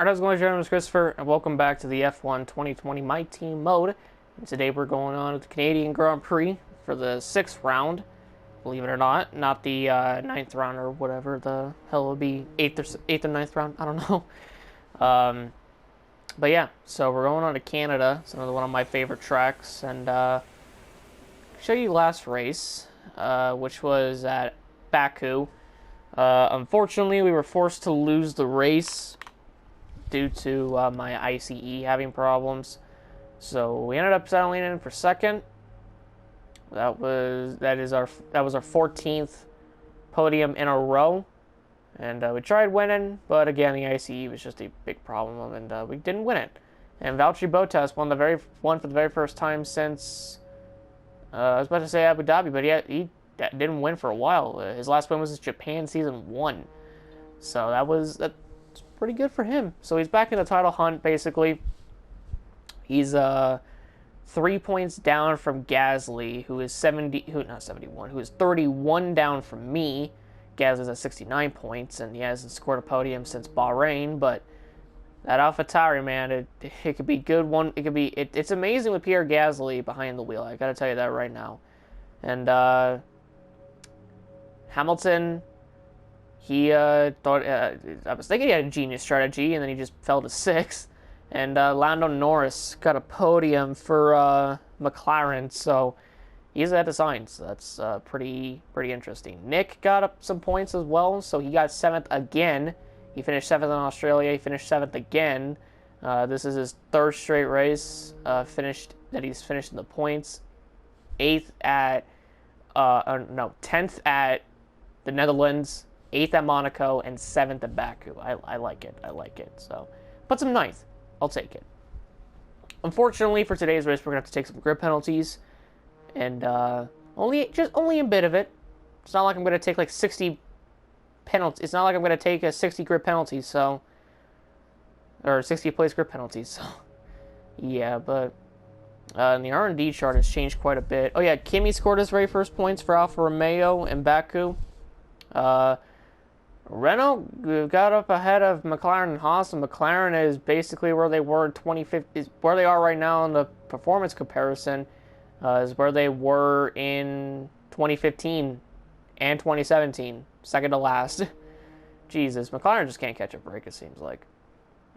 Alright, how's it going, gentlemen? It's Christopher, and welcome back to the F1 2020 My Team mode. And today we're going on with the Canadian Grand Prix for the 6th round, believe it or not the 9th round or whatever the hell it would be, 8th or 9th round, I don't know. But yeah, so we're going on to Canada. It's another one of my favorite tracks, and show you last race, which was at Baku. Unfortunately, we were forced to lose the race due to my ICE having problems. So we ended up settling in for second. That was our 14th podium in a row, and we tried winning, but again the ICE was just a big problem, and we didn't win it. And Valtteri Bottas won for the very first time since I was about to say Abu Dhabi, but he didn't win for a while. His last win was his Japan season 1, so that's pretty good for him. So he's back in the title hunt, basically. He's 3 points down from Gasly, who is 31 down from me. Gasly's at 69 points, and he hasn't scored a podium since Bahrain. But that AlphaTauri, man, it could be good one. It's amazing with Pierre Gasly behind the wheel. I gotta tell you that right now. And Hamilton, he thought I was thinking he had a genius strategy, and then he just fell to 6th. And Lando Norris got a podium for McLaren, so he's at the sign. So that's pretty interesting. Nick got up some points as well, so he got 7th again. He finished 7th in Australia. He finished 7th again. This is his 3rd straight race he's finished in the points. 10th at the Netherlands, 8th at Monaco, and 7th at Baku. I like it. So put some 9th. I'll take it. Unfortunately, for today's race, we're going to have to take some grid penalties, and only a bit of it. It's not like I'm going to take like 60 penalties. It's not like I'm going to take a 60 grid penalties, or 60 place grid penalties. So yeah, but the R&D chart has changed quite a bit. Oh yeah, Kimi scored his very first points for Alfa Romeo in Baku. Renault got up ahead of McLaren and Haas, and McLaren is basically where they were in 2015, is where they are right now in the performance comparison, is where they were in 2015 and 2017, second to last. Jesus, McLaren just can't catch a break, it seems like.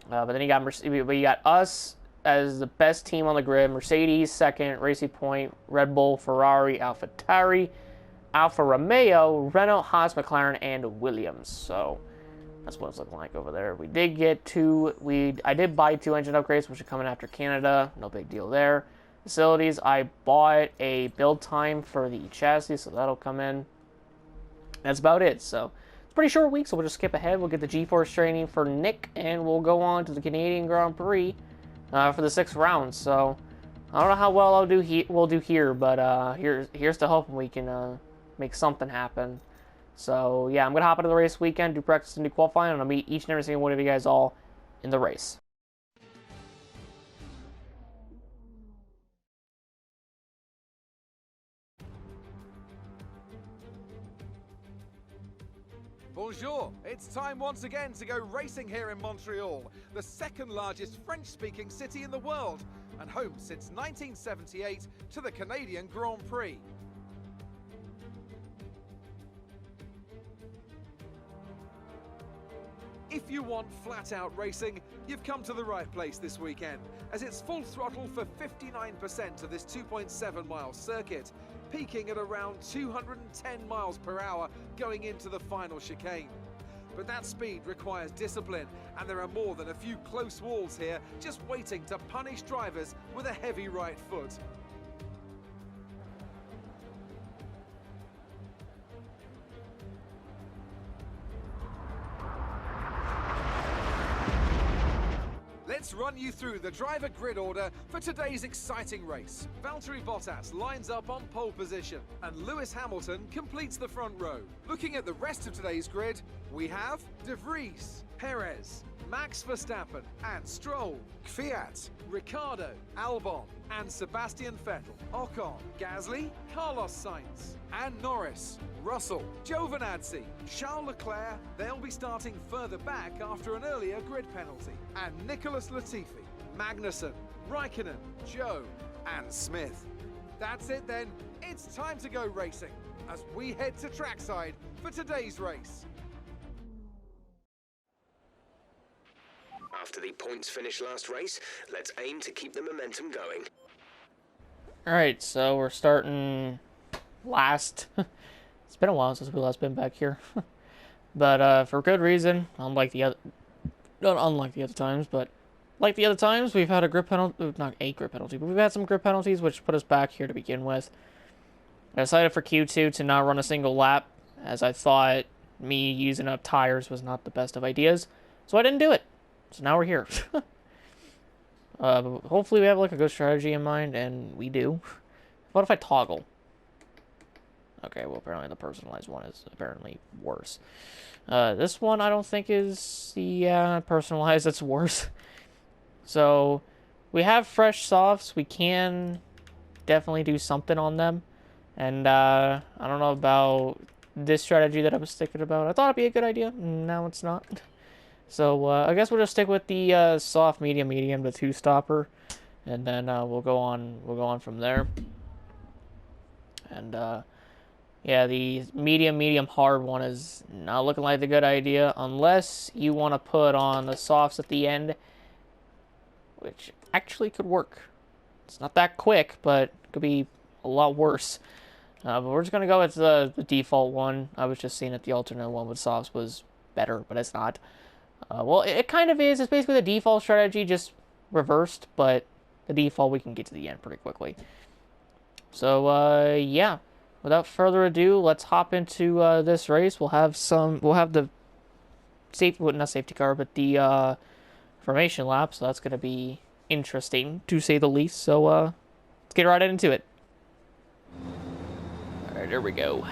But then you got us as the best team on the grid. Mercedes second, Racing Point, Red Bull, Ferrari, AlphaTauri, Alfa Romeo, Renault, Haas, McLaren, and Williams. So that's what it's looking like over there. I did buy 2 engine upgrades, which are coming after Canada. No big deal there. Facilities, I bought a build time for the chassis, so that'll come in. That's about it. So it's a pretty short week, so we'll just skip ahead. We'll get the G-Force training for Nick, and we'll go on to the Canadian Grand Prix for the 6th round. So I don't know how well we'll do here, but here's to hoping we can make something happen. So yeah, I'm gonna hop into the race weekend, do practice and do qualifying, and I'll meet each and every single one of you guys all in the race. Bonjour! It's time once again to go racing here in Montreal, the 2nd largest French-speaking city in the world, and home since 1978 to the Canadian Grand Prix. If you want flat-out racing, you've come to the right place this weekend, as it's full throttle for 59% of this 2.7-mile circuit, peaking at around 210 miles per hour going into the final chicane. But that speed requires discipline, and there are more than a few close walls here just waiting to punish drivers with a heavy right foot. Let's run you through the driver grid order for today's exciting race. Valtteri Bottas lines up on pole position, and Lewis Hamilton completes the front row. Looking at the rest of today's grid, We have De Vries, Perez, Max Verstappen and Stroll, Kvyat, Ricciardo, Albon and Sebastian Vettel, Ocon, Gasly, Carlos Sainz and Norris, Russell, Giovinazzi, Charles Leclerc, they'll be starting further back after an earlier grid penalty, and Nicholas Latifi, Magnussen, Raikkonen, Joe and Smith. That's it then, it's time to go racing as we head to trackside for today's race. After the points finish last race, let's aim to keep the momentum going. Alright, so we're starting last. It's been a while since we last been back here. But for good reason, unlike the other... Not unlike the other times, but like the other times, we've had a grip penalty... Not a grip penalty, but we've had some grip penalties, which put us back here to begin with. I decided for Q2 to not run a single lap, as I thought me using up tires was not the best of ideas. So I didn't do it. So now we're here. Hopefully we have like a good strategy in mind, and we do. What if I toggle? Okay, well apparently the personalized one is apparently worse. This one I don't think is the personalized that's worse. So we have fresh softs. We can definitely do something on them. And I don't know about this strategy that I was thinking about. I thought it'd be a good idea. Now it's not. So I guess we'll just stick with the soft, medium, the two-stopper, and then we'll go on. We'll go on from there. And yeah, the medium, hard one is not looking like a good idea unless you want to put on the softs at the end, which actually could work. It's not that quick, but it could be a lot worse. But we're just gonna go with the default one. I was just seeing that the alternate one with softs was better, but it's not. Well, it kind of is. It's basically the default strategy, just reversed, but the default we can get to the end pretty quickly. So, yeah. Without further ado, let's hop into this race. We'll have the safety, well, not safety car, but the formation lap. So that's going to be interesting, to say the least. So, let's get right into it. All right, there we go.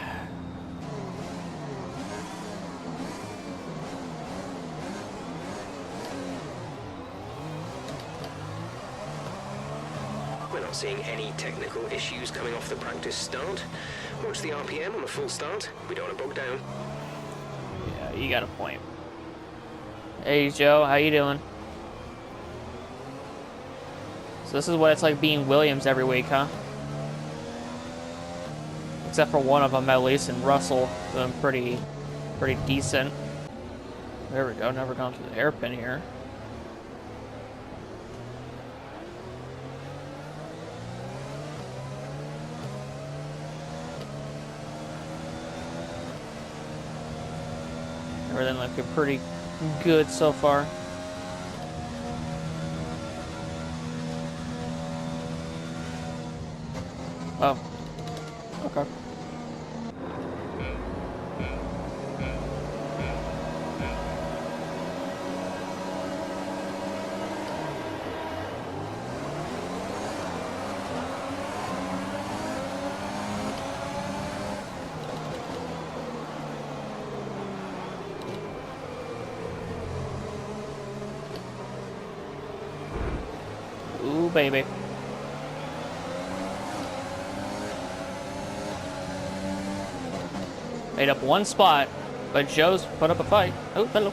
We're not seeing any technical issues coming off the practice start. Watch the RPM on a full start. We don't want to bog down. Yeah, you got a point. Hey, Joe, how you doing? So this is what it's like being Williams every week, huh? Except for one of them, at least, and Russell, doing pretty decent. There we go, never gone through the hairpin here. Everything looking pretty good so far. Oh. Okay. Ooh, baby. Made up one spot, but Joe's put up a fight. Oh, hello.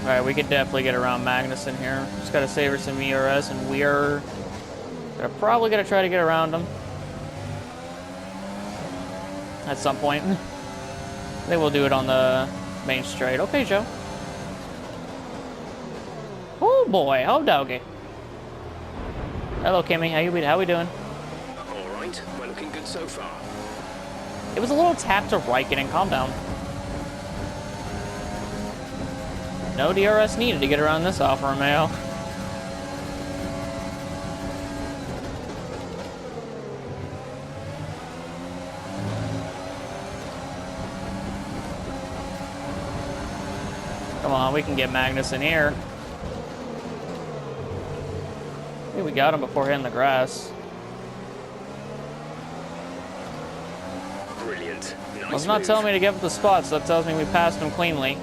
Alright, we could definitely get around Magnussen here. Just gotta save her some ERS, and we're probably gonna try to get around him. At some point. I think we'll do it on the main straight. Okay, Joe. Oh boy, oh doggy. Hello, Kimmy. How we doing? All right, we're looking good so far. It was a little tap to Raikkonen. Calm down. No DRS needed to get around this Alfa Romeo. Come on, we can get Magnussen here. I think we got him before hitting the grass. Brilliant. Well, it's not telling me to give up the spots. That tells me we passed them cleanly.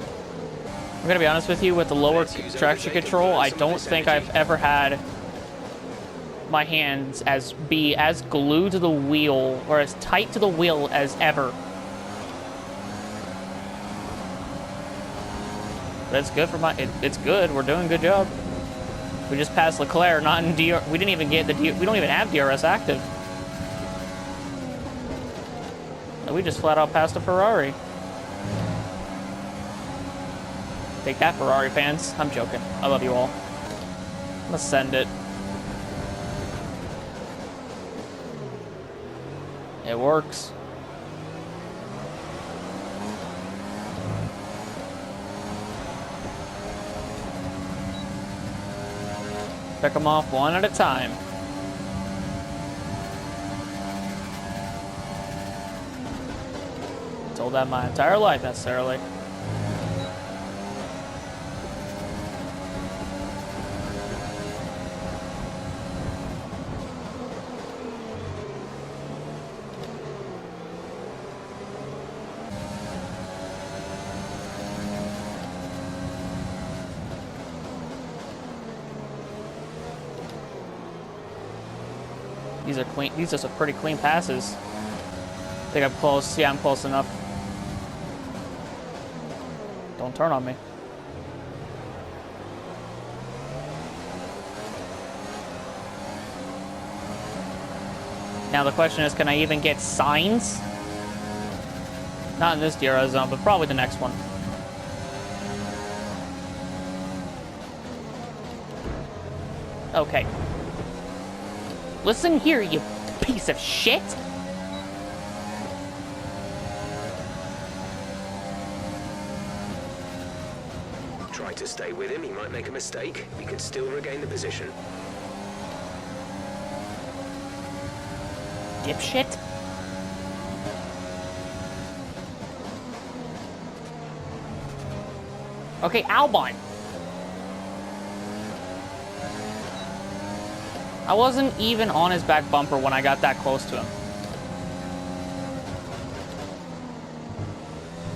I'm gonna be honest with you, with the lower traction control, I don't think I've ever had my hands be as glued to the wheel or as tight to the wheel as ever. But it's good for it's good. We're doing a good job. We just passed Leclerc, not in DR. We didn't even get we don't even have DRS active. We just flat out passed a Ferrari. Take that, Ferrari fans. I'm joking. I love you all. Let's send it. It works. Pick them off one at a time. Told that my entire life, necessarily. These are clean. These are some pretty clean passes. I think I'm close. Yeah, I'm close enough. Don't turn on me. Now the question is, can I even get signs? Not in this DRS zone, but probably the next one. Okay. Listen here, you piece of shit! Try to stay with him, he might make a mistake. You could still regain the position. Dipshit. Okay, Albon. I wasn't even on his back bumper when I got that close to him.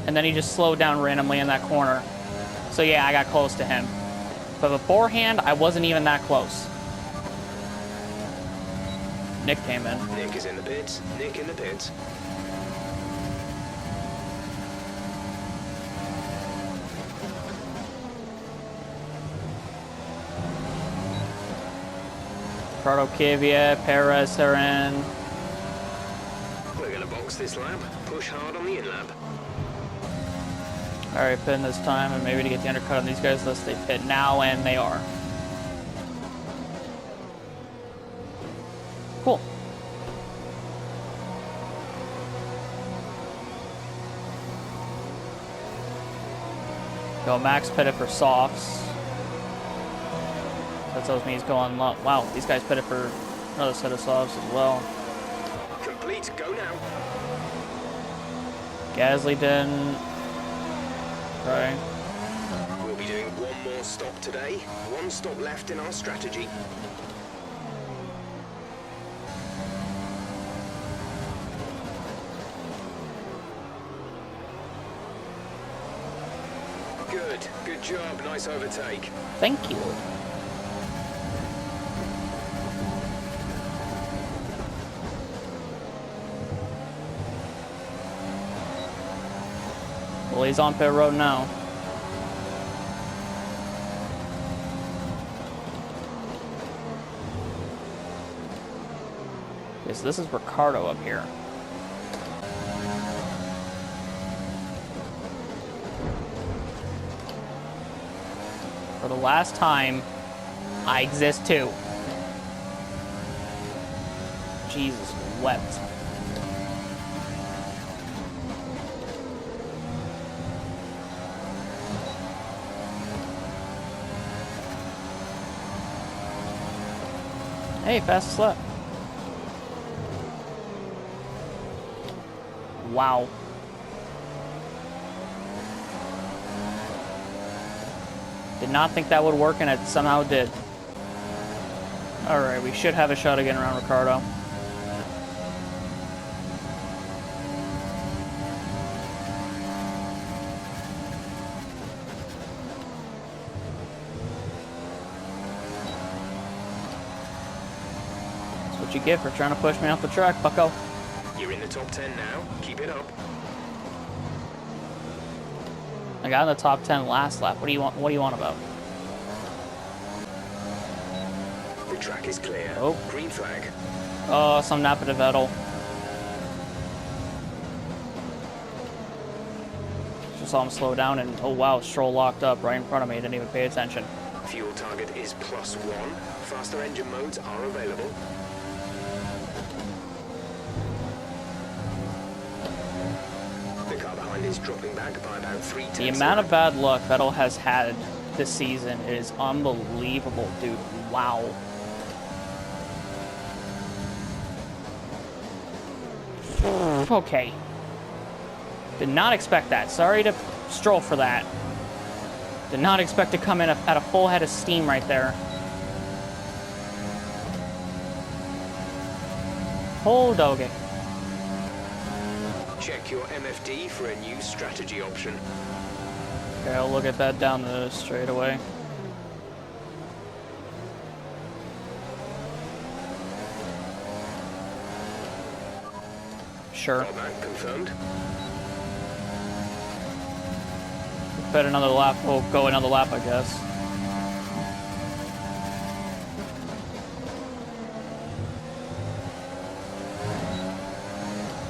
And then he just slowed down randomly in that corner. So yeah, I got close to him. But beforehand, I wasn't even that close. Nick came in. Nick is in the pits. Nick in the pits. Ricardo, Kvyat, Perez are in. We're going to box this lap. Push hard on the in-lap. Alright, pit in this time, and maybe to get the undercut on these guys, unless they pit now, and they are. Cool. Go Max pitted for softs. That tells me he's going low. Wow, these guys pitted for another set of softs as well. Complete, go now. Gasly didn't. Okay. We'll be doing one more stop today. One stop left in our strategy. Good job, nice overtake. Thank you. Well, he's on pit road now. Yes, this is Ricardo up here. For the last time, I exist too. Jesus wept. Hey, fastest lap. Wow. Did not think that would work, and it somehow did. Alright, we should have a shot again around Ricardo. What you get for trying to push me off the track, bucko? You're in the top 10 now. Keep it up. I got in the top 10 last lap. What do you want? What do you want about? The track is clear. Oh. Green flag. Oh, some nap at Vettel. Just saw him slow down, and oh wow, Stroll locked up right in front of me. Didn't even pay attention. Fuel target is +1. Faster engine modes are available. The car behind is dropping back by about 3/10. The amount of bad luck Vettel has had this season is unbelievable, dude. Wow. Okay. Did not expect that. Sorry to Stroll for that. Did not expect to come in at a full head of steam right there. Oh, doggy. Check your MFD for a new strategy option. Okay, I'll look at that down the straightaway. Sure. Got that confirmed. Bet another lap. We'll go another lap, I guess.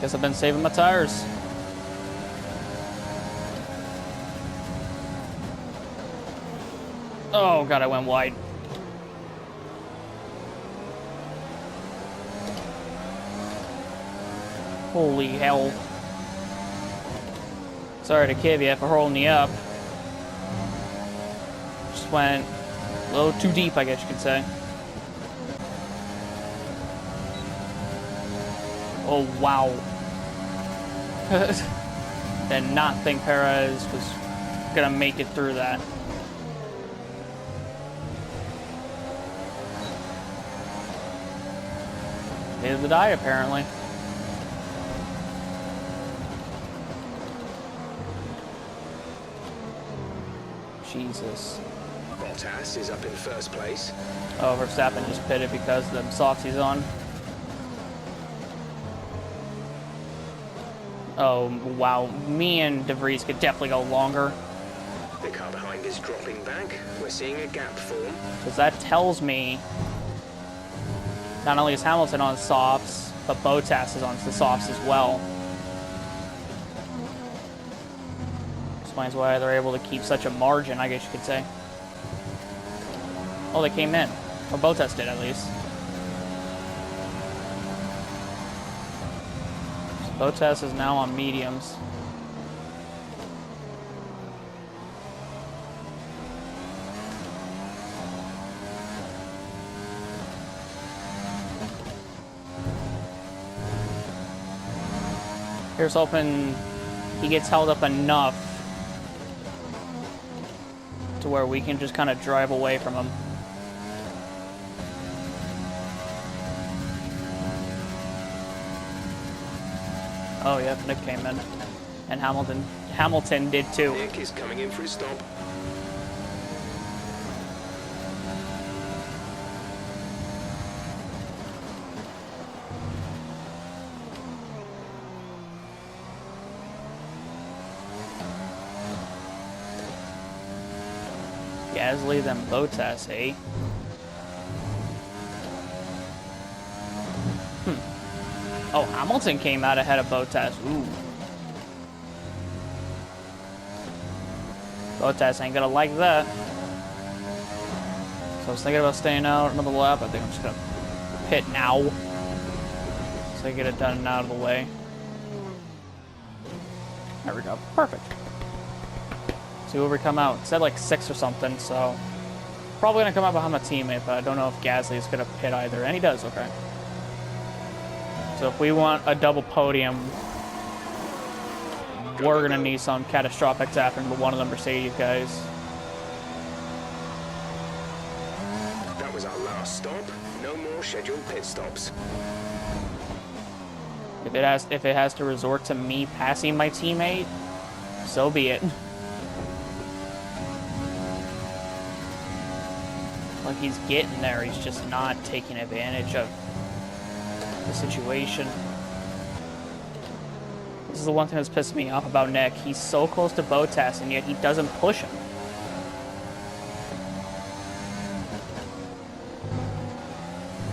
Guess I've been saving my tires. Oh god, I went wide. Holy hell. Sorry to kid you for holding you up. Just went a little too deep, I guess you could say. Oh, wow. Did not think Perez was gonna make it through that. Neither did I, apparently. Jesus. Bottas is up in first place. Oh, Verstappen just pitted because the softs he's on. Oh, wow. Me and De Vries could definitely go longer. The car behind is dropping back. We're seeing a gap form. Because that tells me not only is Hamilton on softs, but Bottas is on the softs as well. Explains why they're able to keep such a margin, I guess you could say. Oh, they came in. Or Bottas did, at least. Bottas is now on mediums. Here's hoping he gets held up enough to where we can just kind of drive away from him. Oh, yep, Nick came in. And Hamilton did too. Nick is coming in for his stop. Gasly, then Bottas, eh? Oh, Hamilton came out ahead of Bottas. Ooh. Bottas ain't gonna like that. So I was thinking about staying out another lap. I think I'm just gonna pit now. So I get it done and out of the way. There we go. Perfect. See where we come out. It said like 6 or something, so probably gonna come out behind my teammate, but I don't know if Gasly is gonna pit either. And he does, okay. So if we want a double podium, we're gonna need some catastrophic to happen to one of the Mercedes guys. That was our last stop. No more scheduled pit stops. If it has to resort to me passing my teammate, so be it. Like he's getting there, he's just not taking advantage of the situation. This is the one thing that's pissing me off about Nick. He's so close to Bottas, and yet he doesn't push him.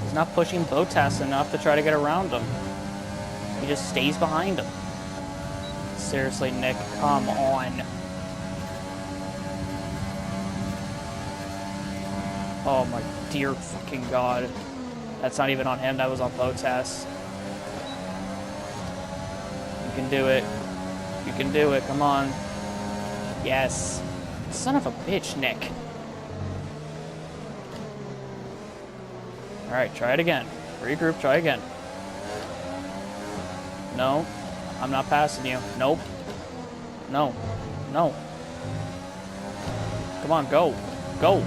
He's not pushing Bottas enough to try to get around him. He just stays behind him. Seriously, Nick, come on. Oh my dear fucking god. That's not even on him, that was on Bottas. You can do it. You can do it, come on. Yes. Son of a bitch, Nick. Alright, try it again. Regroup, try again. No. I'm not passing you. Nope. No. No. Come on, go. Go.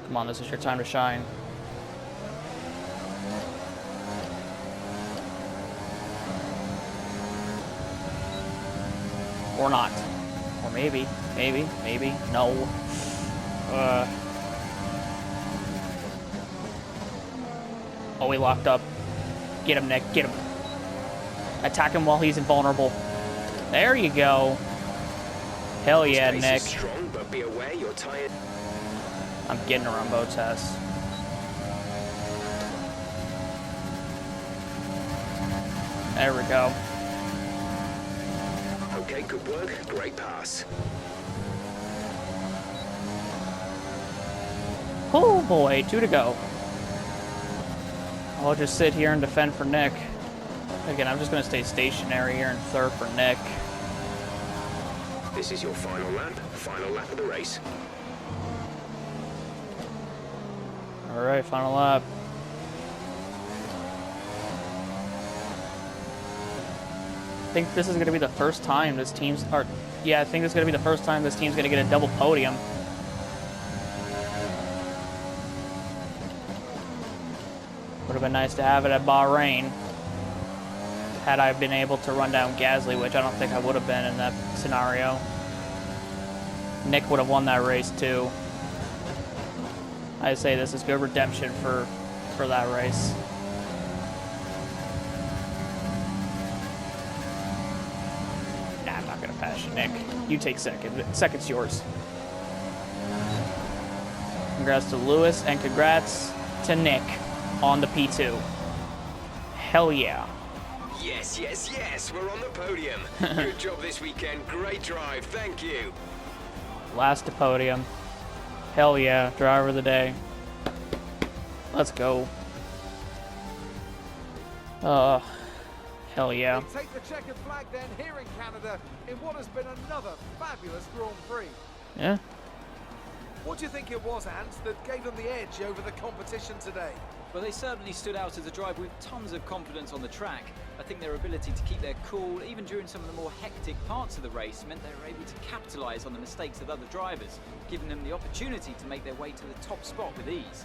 Come on, this is your time to shine. Or not. Or maybe. Maybe. Maybe. No. Oh, we locked up. Get him, Nick. Get him. Attack him while he's invulnerable. There you go. Hell yeah, Space Nick. is strong, but be aware you're tired. I'm getting around Bottas. There we go. Okay, good work. Great pass. Oh boy, 2 to go. I'll just sit here and defend for Nick. Again, I'm just going to stay stationary here in third for Nick. This is your final lap of the race. Alright, final lap. I think this is going to be the first time this team's... Yeah, I think this is going to be the first time this team's going to get a double podium. Would have been nice to have it at Bahrain. Had I been able to run down Gasly, which I don't think I would have been in that scenario. Nick would have won that race too. I say this is good redemption for that race. Nah, I'm not gonna pass you, Nick. You take second. Second's yours. Congrats to Lewis and congrats to Nick on the P2. Hell yeah. Yes, yes, yes, we're on the podium. Good job this weekend. Great drive. Thank you. Last to podium. Hell yeah. Driver of the day. Let's go. Hell yeah. They take the checkered flag then here in Canada in what has been another fabulous Grand Prix. Yeah. What do you think it was, Ant, that gave them the edge over the competition today? Well, they certainly stood out as a driver with tons of confidence on the track. I think their ability to keep their cool, even during some of the more hectic parts of the race, meant they were able to capitalise on the mistakes of other drivers, giving them the opportunity to make their way to the top spot with ease.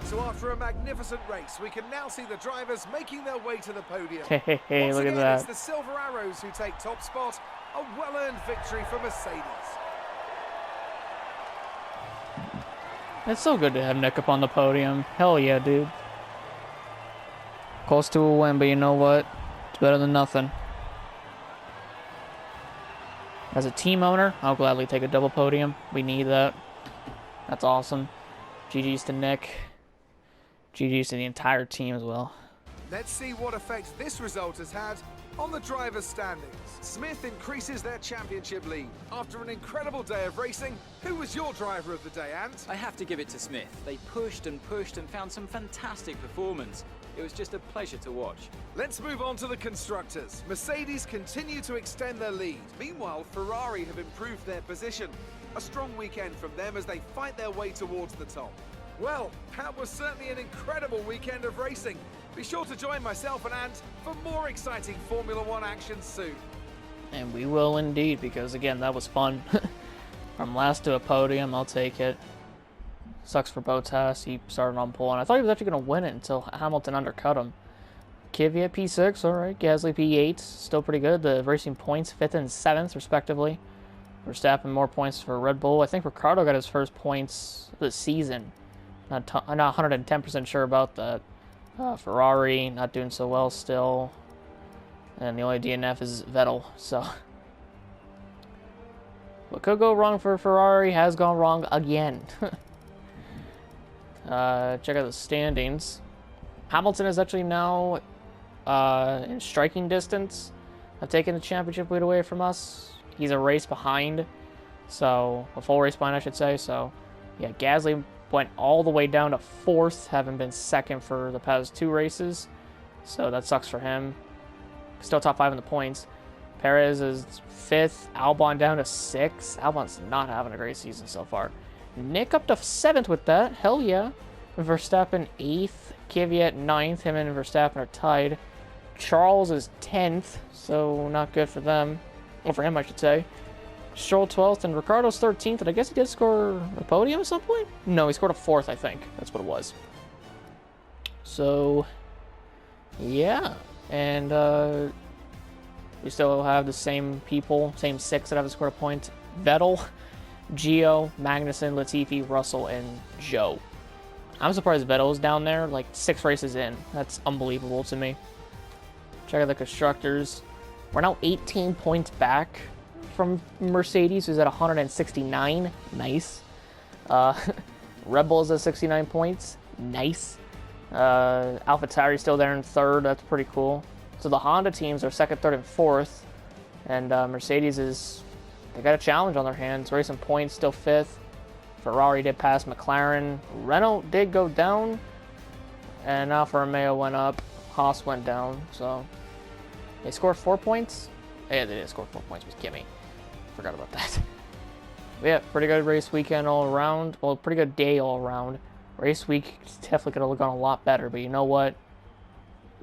So after a magnificent race, we can now see the drivers making their way to the podium. Hey, Once look at again, that. It's the Silver Arrows who take top spot. A well-earned victory for Mercedes. It's so good to have Nick up on the podium. Hell yeah, dude. Close to a win, but you know what? It's better than nothing. As a team owner, I'll gladly take a double podium. We need that. That's awesome. GG's to Nick. GG's to the entire team as well. Let's see what effect this result has had on the drivers' standings. Smith increases their championship lead. After an incredible day of racing, who was your driver of the day, Ant? I have to give it to Smith. They pushed and pushed and found some fantastic performance. It was just a pleasure to watch. Let's move on to the Constructors. Mercedes continue to extend their lead. Meanwhile, Ferrari have improved their position. A strong weekend from them as they fight their way towards the top. Well, that was certainly an incredible weekend of racing. Be sure to join myself and Ant for more exciting Formula One action soon. And we will indeed, because again, that was fun. From last to a podium, I'll take it. Sucks for Bottas, he started on pole, and I thought he was actually going to win it until Hamilton undercut him. Kvyat P6, alright, Gasly P8, still pretty good. The racing points, 5th and 7th, respectively. Verstappen more points for Red Bull. I think Ricciardo got his first points of the season I'm not 110% sure about that. Ferrari not doing so well still. And the only DNF is Vettel, so... What could go wrong for Ferrari has gone wrong again. Check out the standings. Hamilton is actually now in striking distance of taking the championship lead away from us. He's a race behind, so a full race behind, I should say. So, yeah, Gasly went all the way down to 4th, having been 2nd for the past 2 races. So that sucks for him. Still top 5 in the points. Perez is 5th. Albon down to 6th. Albon's not having a great season so far. Nick up to 7th with that. Hell yeah. Verstappen 8th. Kvyat 9th. Him and Verstappen are tied. Charles is 10th, so not good for them. Well, for him, I should say. Stroll 12th, and Ricciardo's 13th, and I guess he did score a podium at some point? No, he scored a 4th, I think. That's what it was. So, yeah. And, we still have the same people, same 6 that haven't scored a point. Vettel, Gio, Magnussen, Latifi, Russell, and Joe. I'm surprised Vettel's down there, like 6 races in. That's unbelievable to me. Check out the Constructors. We're now 18 points back from Mercedes, who's at 169. Nice. Red Bull's at 69 points. Nice. AlphaTauri's still there in 3rd. That's pretty cool. So the Honda teams are 2nd, 3rd, and 4th. And Mercedes they got a challenge on their hands. Racing points, still 5th. Ferrari did pass McLaren. Renault did go down. And Alfa Romeo went up. Haas went down. So they scored 4 points. Yeah, they did score 4 points with Kimi. Forgot about that. But yeah, pretty good race weekend all around. Well, pretty good day all around. Race week definitely could have gone a lot better. But you know what?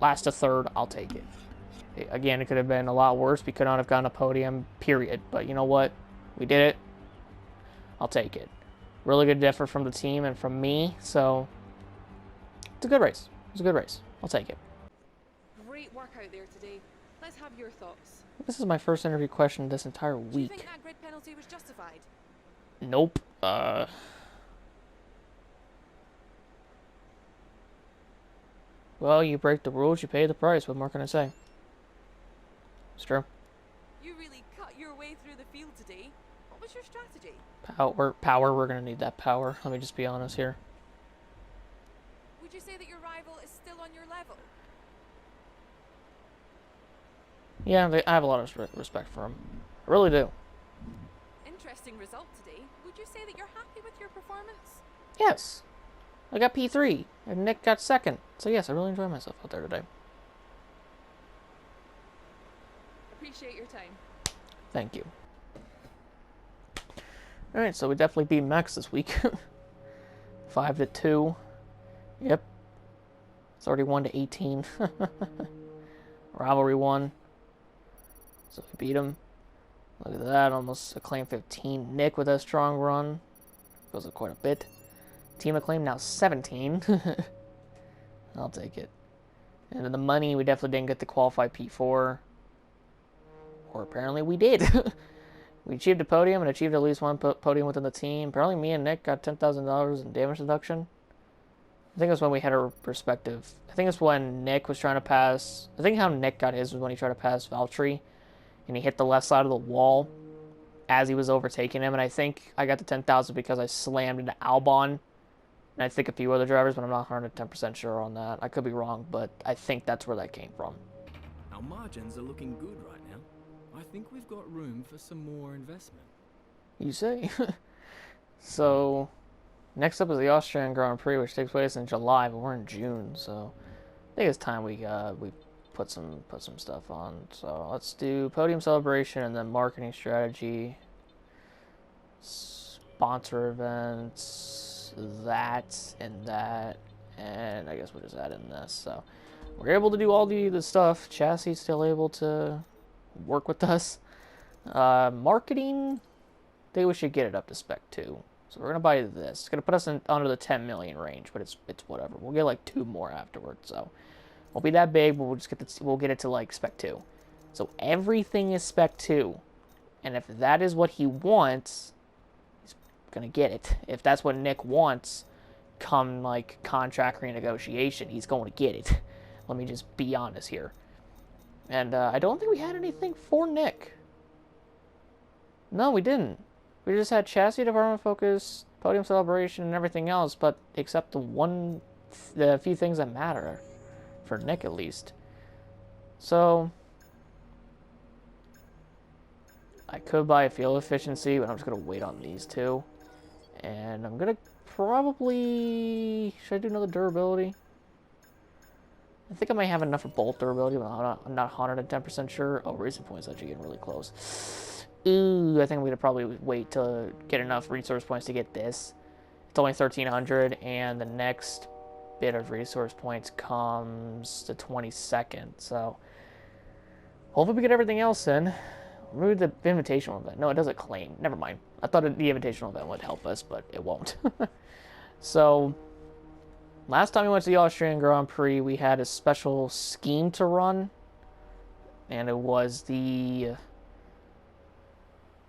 Last to 3rd, I'll take it. Again, it could have been a lot worse. We could not have gotten a podium, period. But you know what? We did it. I'll take it. Really good effort from the team and from me. So, it's a good race. It's a good race. I'll take it. Great work out there today. Let's have your thoughts. This is my first interview question this entire Do you week. think that grid penalty was justified? Nope. Well, you break the rules, you pay the price. What more can I say? It's true. You really cut your way through the field today. What was your strategy? Power. We're going to need that power. Let me just be honest here. Would you say that your rival is still on your level? Yeah, I have a lot of respect for him. I really do. Interesting result today. Would you say that you're happy with your performance? Yes. I got P3, and Nick got 2nd. So yes, I really enjoyed myself out there today. Appreciate your time. Thank you. Alright, so we definitely beat Max this week. 5-2. Yep. It's already 1-18. Rivalry 1. So we beat him. Look at that, almost acclaim 15. Nick with a strong run. Goes up quite a bit. Team acclaim now 17. I'll take it. And then the money, we definitely didn't get to qualify P4. Or apparently we did. We achieved a podium and achieved at least one podium within the team. Apparently me and Nick got $10,000 in damage deduction. I think it was when we had a respective... I think it's when Nick was trying to pass... I think how Nick got his was when he tried to pass Valtteri. And he hit the left side of the wall as he was overtaking him. And I think I got the 10,000 because I slammed into Albon. And I think a few other drivers, but I'm not 110% sure on that. I could be wrong, but I think that's where that came from. Our margins are looking good right now. I think we've got room for some more investment. You say? So, next up is the Austrian Grand Prix, which takes place in July, but we're in June, so I think it's time we put some stuff on. So let's do podium celebration and then marketing strategy, sponsor events, that, and I guess we'll just add in this. So we're able to do all the stuff. Chassis still able to work with us. Marketing, I think we should get it up to spec 2. So we're gonna buy this. It's gonna put us under the 10 million range, but it's whatever. We'll get like 2 more afterwards. So won't be that big, but we'll get it to like spec 2. So everything is spec 2, and if that is what he wants, he's gonna get it. If that's what Nick wants, come like contract renegotiation, he's going to get it. Let me just be honest here. And I don't think we had anything for Nick. No, we didn't. We just had chassis department focus, podium celebration, and everything else, but except the few things that matter for Nick at least. So I could buy a fuel efficiency, but I'm just gonna wait on these two. And I'm gonna probably... Should I do another durability? I think I might have enough for both durability, but I'm not 110% sure. Oh, racing points actually getting really close. Ooh, I think I'm gonna probably wait to get enough resource points to get this. It's only 1,300, and the next bit of resource points comes the 22nd. So hopefully we get everything else in. Remove the invitational event. No, it doesn't claim. Never mind. I thought the invitational event would help us, but it won't. So, last time we went to the Austrian Grand Prix, we had a special scheme to run. And it was the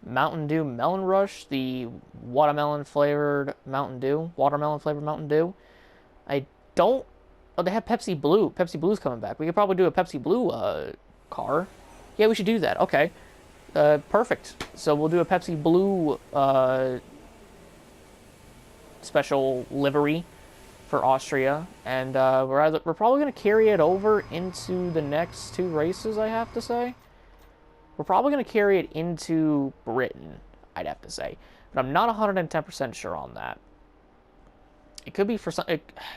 Mountain Dew Melon Rush, the watermelon flavored Mountain Dew. I don't... Oh, they have Pepsi Blue. Pepsi Blue's coming back. We could probably do a Pepsi Blue car. Yeah, we should do that. Okay. Perfect. So we'll do a Pepsi Blue special livery for Austria, and we're probably going to carry it over into the next two races, I have to say. We're probably going to carry it into Britain, I'd have to say. But I'm not 110% sure on that. It could be for some...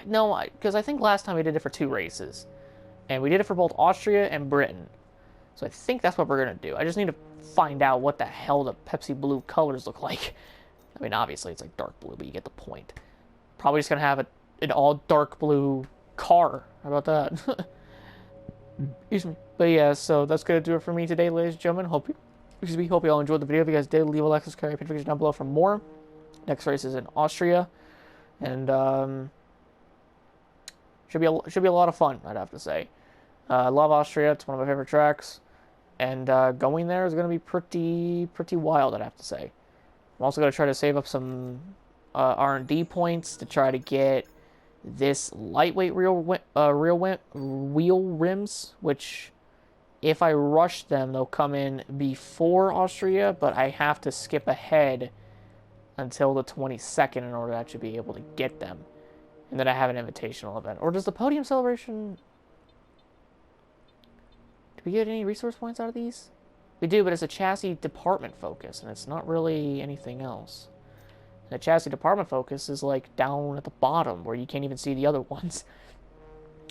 No, because I think last time we did it for two races. And we did it for both Austria and Britain. So I think that's what we're going to do. I just need to find out what the hell the Pepsi Blue colors look like. I mean, obviously it's like dark blue, but you get the point. Probably just going to have an all dark blue car. How about that? Excuse me. But yeah, so that's going to do it for me today, ladies and gentlemen. Hope you all enjoyed the video. If you guys did, leave a like, subscribe, notification down below for more. Next race is in Austria. And should be a lot of fun, I'd have to say. I love Austria. It's one of my favorite tracks. And going there is going to be pretty wild, I'd have to say. I'm also going to try to save up some R&D points to try to get this lightweight wheel rims, which if I rush them, they'll come in before Austria, but I have to skip ahead until the 22nd in order to actually be able to get them. And then I have an invitational event. Or does the podium celebration... Do we get any resource points out of these? We do, but it's a chassis department focus, and it's not really anything else. And the chassis department focus is like down at the bottom where you can't even see the other ones.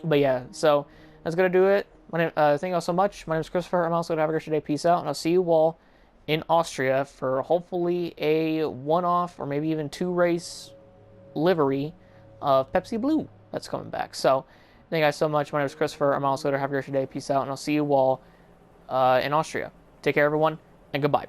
But yeah, so that's going to do it. Thank you all so much. My name is Christopher. I'm also going to have a great day. Peace out, and I'll see you all in Austria for hopefully a one-off or maybe even two-race livery of Pepsi Blue that's coming back. So thank you guys so much. My name is Christopher. I'm also going to have a great day. Peace out, and I'll see you all in Austria. Take care, everyone, and goodbye.